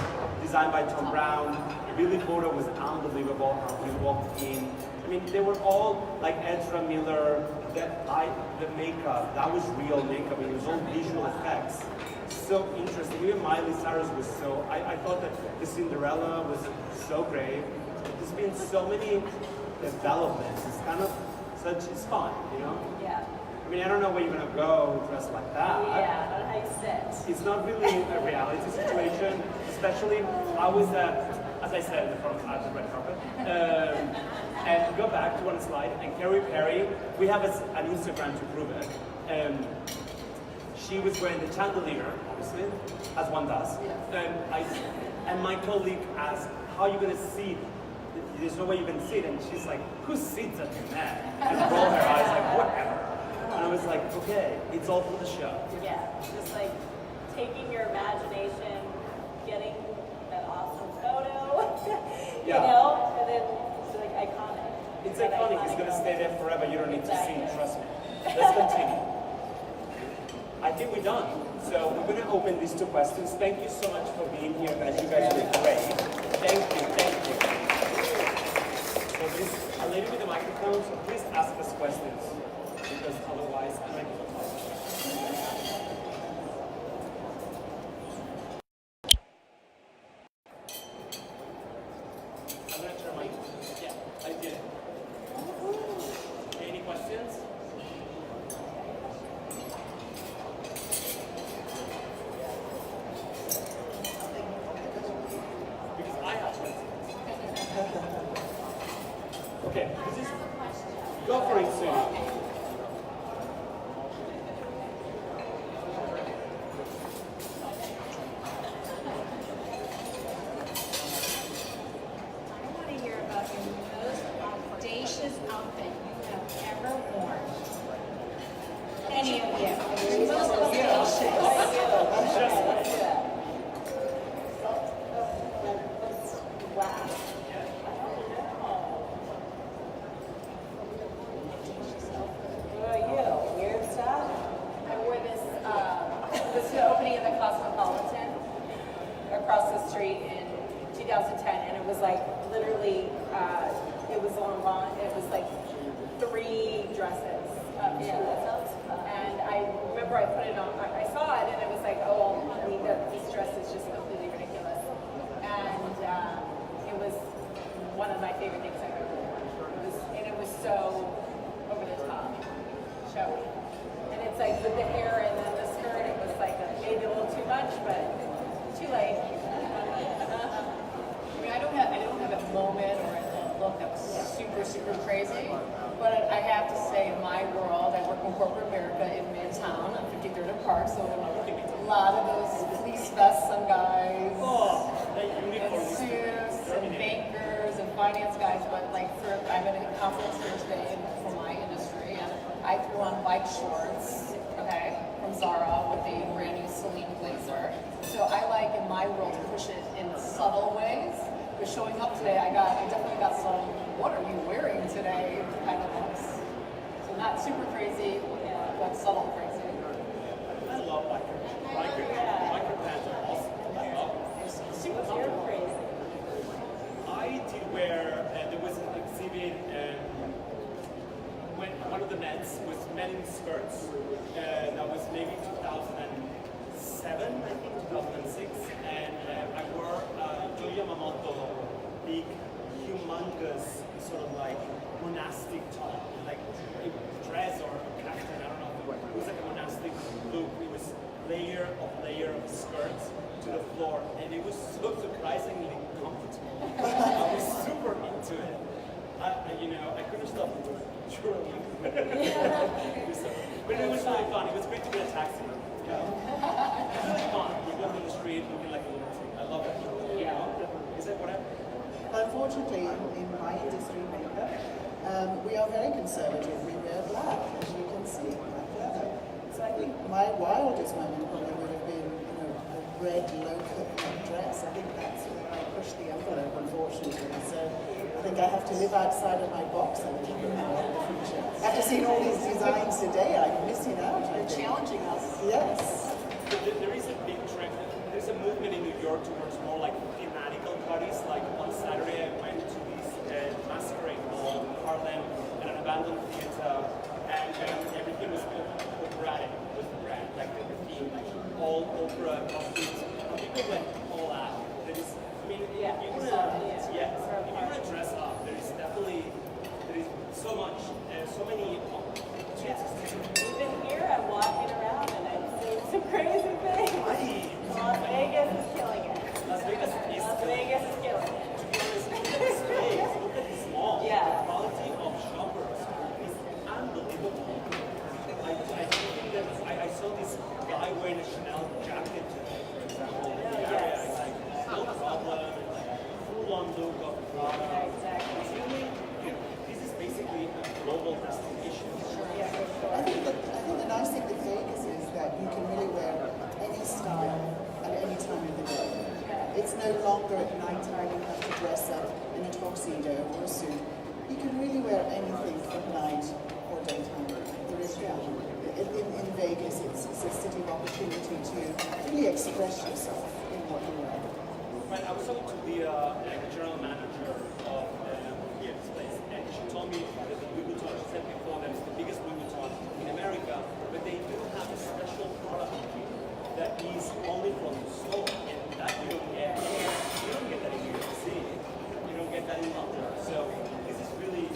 designed by Tom Brown. Billy Porter was unbelievable how he walked in. I mean, they were all like Ezra Miller. The makeup, that was real makeup. I mean, it was all visual effects. So interesting. Even Miley Cyrus was so. I thought that the Cinderella was so great. There's been so many developments. It's kind of it's fun, you know. Yeah. I mean, I don't know where you're gonna go dressed like that. Yeah, I don't know how you sit. It's not really a reality situation, especially I was, as I said, at the red carpet. And go back to one slide, and Carrie Perry, we have an Instagram to prove it. she was wearing the chandelier, obviously, as one does. And my colleague asked, how are you going to sit? There's no way you can sit. And she's like, who sits at the net? And rolled her eyes like, whatever. And I was like, okay, it's all for the show. Yeah, just like taking your imagination, getting that awesome photo, you know, and then it's like iconic. It's iconic. It's going to stay there forever. You don't need to see it, trust me. Let's continue. I think we're done. So we're going to open these 2 questions. Thank you so much for being here, guys. You guys were great. Thank you, thank you. So this a lady with a microphone, so please ask us questions, because otherwise I'm not going to talk. I'm going to turn my, yeah, I did it. Any questions? Because I have questions. Okay, this is, go for it, Sue. I want to hear about your most audacious outfit you have ever worn. Any of you. Your most audacious. I wore this, this is the opening of the Cosmopolitan across the street in 2010, and it was like literally, it was on lawn, it was like 3 dresses, and I remember I put it on, I saw it, and it was like, oh, I mean, this dress is just completely ridiculous, and it was one of my favorite things I've ever worn. It was so over the top, showy. And it's like with the hair and then the skirt, it was like maybe a little too much, but too late. I mean, I don't have a moment or a look that was super crazy, but I have to say, in my world, I work in corporate America in Midtown on 53rd and Park, so a lot of those police vests on guys, and suits, and bankers, and finance guys, but like I'm at a conference Thursday for my industry, and I threw on bike shorts, okay, from Zara with the brand new Celine blazer. So I like, in my world, to push it in subtle ways. But showing up today, I definitely got some, what are you wearing today kind of looks. So not super crazy, but subtle crazy. I love biker pants are awesome. I love them. Super crazy. I did wear, there was an exhibit when one of the Mets was men in skirts. That was maybe 2007, I think, 2006. And I wore Joe Yamamoto, big, humongous, sort of like monastic top, like a dress or a caftan, I don't know. It was like a monastic look. It was layer of skirts to the floor, and it was so surprisingly comfortable. I was super into it. I couldn't stop twirling. But it was really fun. It was great to get a taxi. Yeah. It's really fun. You go to the street looking like a lunatic. I love it. Is that what happened? Unfortunately, in my industry, makeup, we are very conservative. We wear black, as you can see, black leather. So I think my wildest moment probably would have been, a red low-cut dress. I think that's where I pushed the envelope, unfortunately. So I think I have to live outside of my box a little bit now in the future. After seeing all these designs today, I'm missing out. You're challenging us. Yes. There is a big trend. There's a movement in New York towards more like thematical parties. Like on Saturday, I went to this masquerade ball in Harlem at an abandoned theater, and everything was operatic with the brand, like the theme, like all opera costumes. And people went all out. There is, if you want to dress up, there is so much, so many chances. Even here, I'm walking around and I'm seeing some crazy things. Las Vegas is killing it. Las Vegas is killing it. To be honest, look at the space, look at the mall. Yeah. The quality of shoppers is unbelievable. I think that I saw this guy like wearing a Chanel jacket today, for example. In the area, it's like, no problem, it's like full-on look of the product. Yeah, exactly. It's really, this is basically a global destination. I think the nice thing with Vegas is that you can really wear any style at any time of the day. It's no longer at night time you have to dress up in a tuxedo or a suit. You can really wear anything at night or daytime. There is in Vegas, it's a city of opportunity to really express yourself in what you wear. Right, I was talking to the general manager of this place, and she told me that the Louis Vuitton, she said before that it's the biggest Louis Vuitton in America, but they do have a special product that is only from the store, and that you don't get. You don't get that in New York City. You don't get that in London. So this is really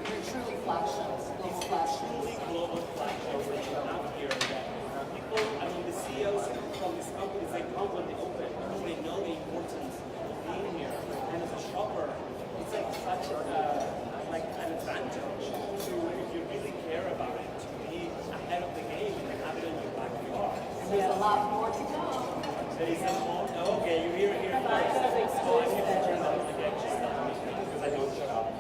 You're truly flagships, global flagships. truly global flagship out here. That people, I mean, the CEOs from these companies, they come when they open because they know the importance of being here. And as a shopper, it's like such like an advantage to, if you really care about it, to be ahead of the game and have it in your backyard. There's a lot more to go. There is a more, okay, you're here first. Oh, I need to turn that on again, just because I don't shut up.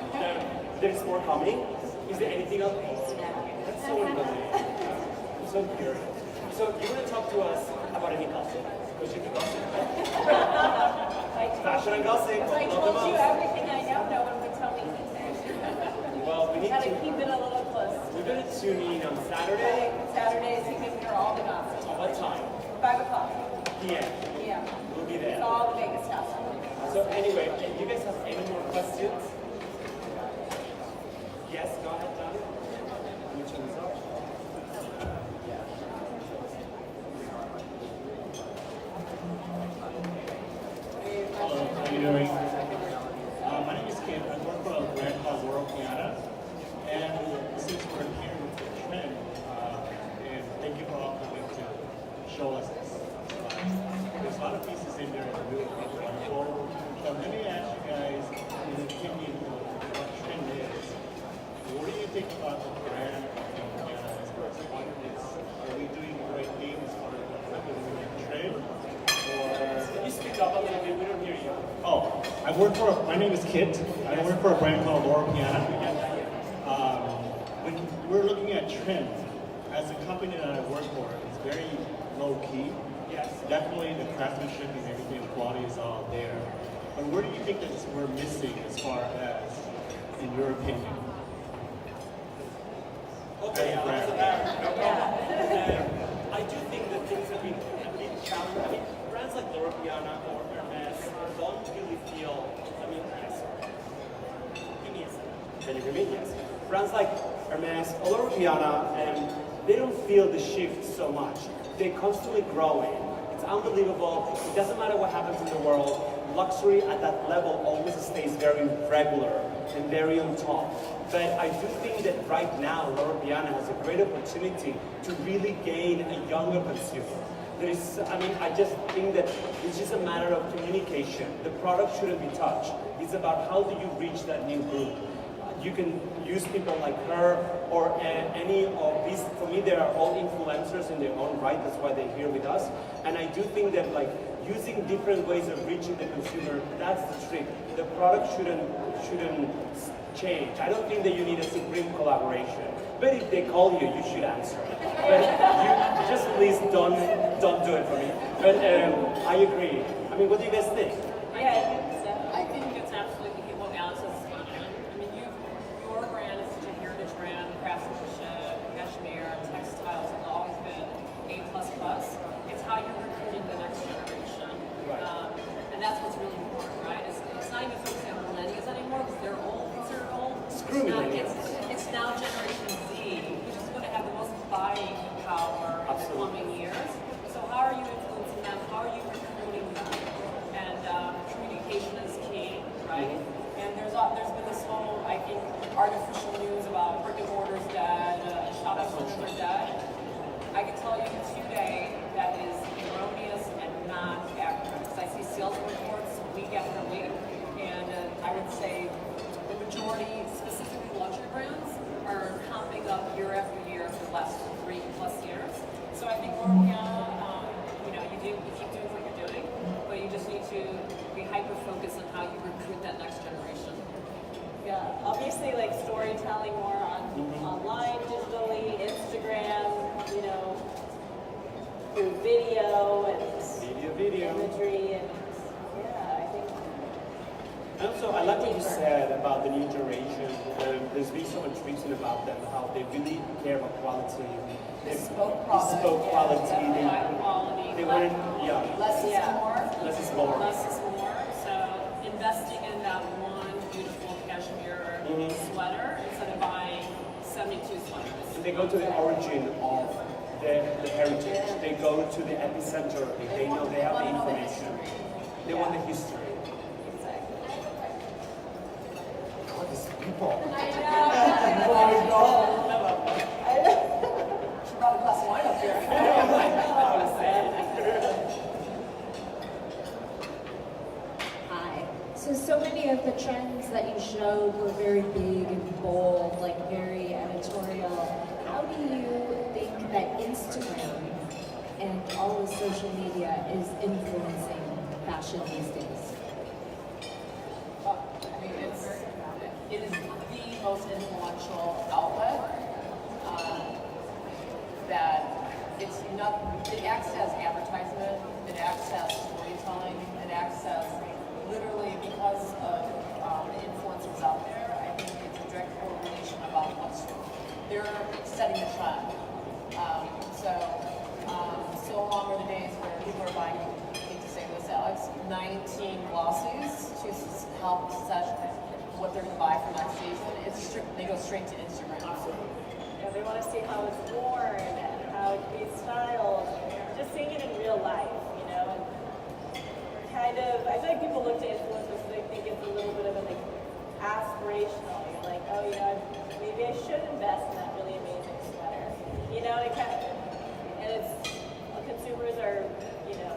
There's more coming. Is there anything else? That's so amazing. I'm so curious. So you want to talk to us about any gossip? Because you can gossip, right? Fashion and gossip. I love told the you most. everything I know. No one would tell me anything. Well, we need Gotta to. keep it a little close. We're going to tune in on Saturday. Saturdays, you can hear all the gossip. What time? 5 o'clock. PM. Yeah. We'll be It's there. all the Vegas stuff. So anyway, do you guys have any more questions? Yes, go ahead, Johnny. Let me turn this off. Hello, how are you doing? My name is Kim. I work for a brand called World Piana. And since we're here with the trend, and thank you for all coming to show us this. There's a lot of pieces in there that really wonderful. But let me ask you guys, in your opinion, what trend is. What do you think about the brand of Piana as far as what it is? Are we doing the right thing as far as the trend? Can you speak up a little bit? We don't hear you. Oh, my name is Kit. I work for a brand called Laura Piana. When we're looking at trends, as a company that I work for, it's very low key. Yes. Definitely the craftsmanship and everything, the quality is all there. But where do you think that we're missing as far as, in your opinion? Okay, yeah, that's a no problem. I do think that things have been a bit challenging. I mean, brands like Laura Piana or Hermes don't really feel, yes. Give me a second. Can you hear me? Yes. Brands like Hermes or Laura Piana, they don't feel the shift so much. They're constantly growing. It's unbelievable. It doesn't matter what happens in the world. Luxury at that level always stays very regular and very on top. But I do think that right now, Laura Piana has a great opportunity to really gain a younger consumer. I just think that it's just a matter of communication. The product shouldn't be touched. It's about how do you reach that new group. You can use people like her or any of these. For me, they are all influencers in their own right. That's why they're here with us. And I do think that using different ways of reaching the consumer, that's the trick. The product shouldn't change. I don't think that you need a supreme collaboration. But if they call you, you should answer. But you just please don't do it for me. But I agree. I mean, what do you guys think? I think it's absolutely what Alex is speaking. I mean, your brand is such a heritage brand, craftsmanship, cashmere, textiles have always been A++. It's how you're recruiting the next generation. Right. And that's what's really important, right? It's not even focusing on millennials anymore because they're old. They're old. Screw millennials. It's now Generation Z, which is going to have the most buying power in the coming years. So how are you influencing them? How are you recruiting them? And communication video and Video. imagery and yeah, I think. And also, I like what you said about the new generation. There's been so much reason about them, how they really care about quality. Bespoke product. Bespoke quality. Yeah, high quality. They weren't, yeah. Less is Yeah. more. Less is more. Less is more. So investing in that one beautiful cashmere sweater instead of buying 72 sweaters. And they go to the origin of the heritage. They go to the epicenter. They know they have the information. They want the history. What is people? She brought a glass of wine up here. Hi. So many of the trends that you showed were very big and bold, like very editorial. How do you think that Instagram and all of social media is influencing fashion these days? I mean, it is the most influential outlet that it acts as advertisement, it acts as storytelling, it acts as literally because of the influencers out there. I think it's a direct correlation about what's they're setting the trend. So long are the days where people are buying, I hate to say this, Alex, 19 glosses to help set what they're going to buy for next season. They go straight to Instagram. Yeah, they want to see how it's worn and how it can be styled, just seeing it in real life, you know. And kind of, I feel like people look to influencers and they think it's a little bit of an aspirational. You're like, oh, you know, maybe I should invest in that really amazing sweater, you know. And it's consumers are, you know,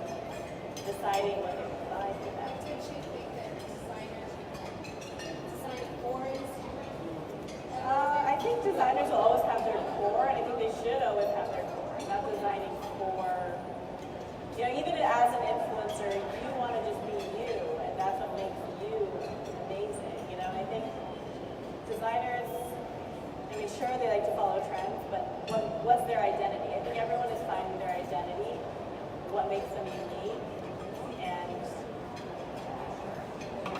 deciding what they're going to buy for that. Did you think that designers design for is? I think designers will always have their core, and I think they should always have their core. Not designing for, you know, even as an influencer, you want to just be you, and that's what makes you amazing. You know, and I think designers, I mean, sure they like to follow trends, but what's their identity? I think everyone is finding their identity, what makes them unique, and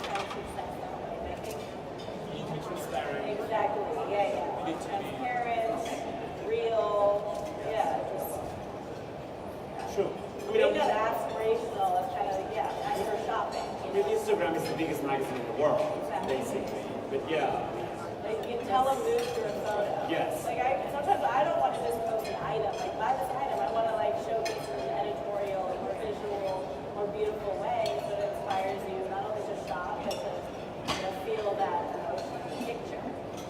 trying to accept that way. And I think Transparent. exactly, yeah. Transparent, real, yeah, just True. maybe not aspirational, it's kind of like, yeah, nice for shopping. I mean, Instagram is the biggest magazine in the world, basically. But yeah. Like you can tell a mood through a photo. Yes. Like sometimes I don't want to just post an item. Like buy this item. I want to like showcase it in an editorial or visual or beautiful way so that it inspires you not only to shop but to feel that emotion picture.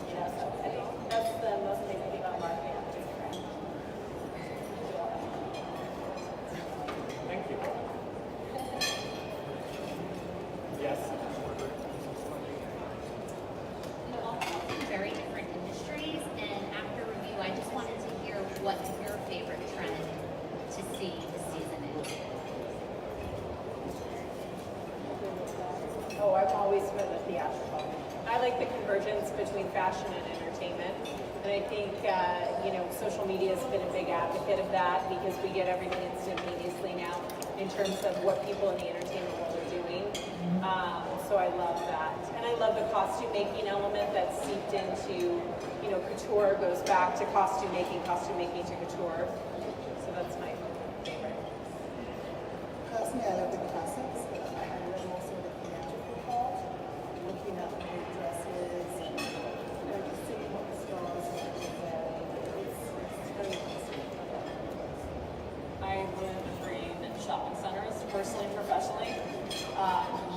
You know, so I think that's the most amazing thing about marketing on Instagram. Thank you. Yes. Very different industries, and after review, I just wanted to hear what your favorite trend to see this season is. Oh, I've always been a theatrical. I like the convergence between fashion and entertainment. And I think, social media has been a big advocate of that because we get everything instantaneously now in terms of what people in the entertainment world are doing. So I love that. And I love the costume making element that's seeped into, couture goes back to costume making to couture. So that's my favorite. Personally, I love the classics, but I love also the theatrical part, looking at the new dresses and just seeing what the stars are wearing. It's very interesting. I live and breathe in shopping centers, personally and professionally.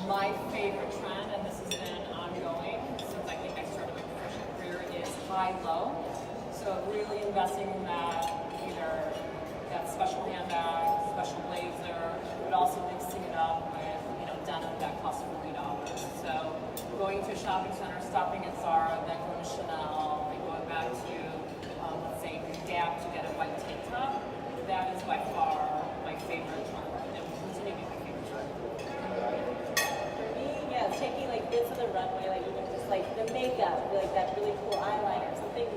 My favorite trend, and this has been ongoing since I think I started my professional career, is high-low. So really investing in that, either that special handbag, special blazer, but also mixing it up with, denim that costs $40. So going to a shopping center, stopping at Zara, then going to Chanel, and going back to, let's say, Gap to get a white tank top, that is by far my favorite trend, and will continue to be my favorite trend. For me, yeah, it's taking like bits of the runway, like even just like the makeup, like that really cool eyeliner, something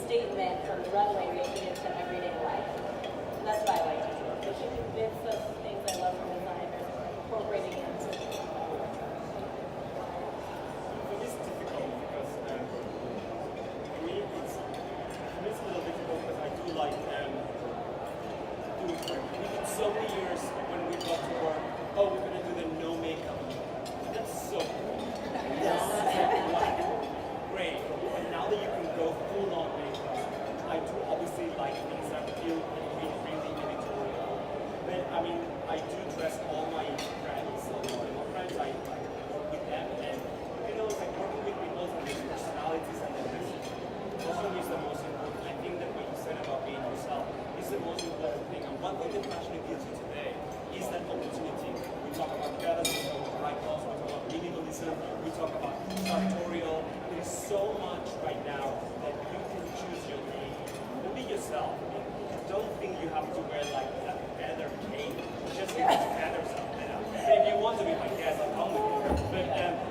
statement from the runway, making it to everyday life. And that's what I like to do. Taking I mean, I do dress all my friends, so my friends, I work with them, and you know, like working with people and their personalities and their fashion is the most important. I think that what you said about being yourself is the most important thing. And one thing that fashion gives you today is that opportunity. We talk about realism, we talk about right clothes, we talk about minimalism, we talk about sartorial. There's so much right now that you can choose your name. Be yourself. Don't think you have to wear like a feather cape just because feathers are better. If you want to be my guest, I'll come with you. But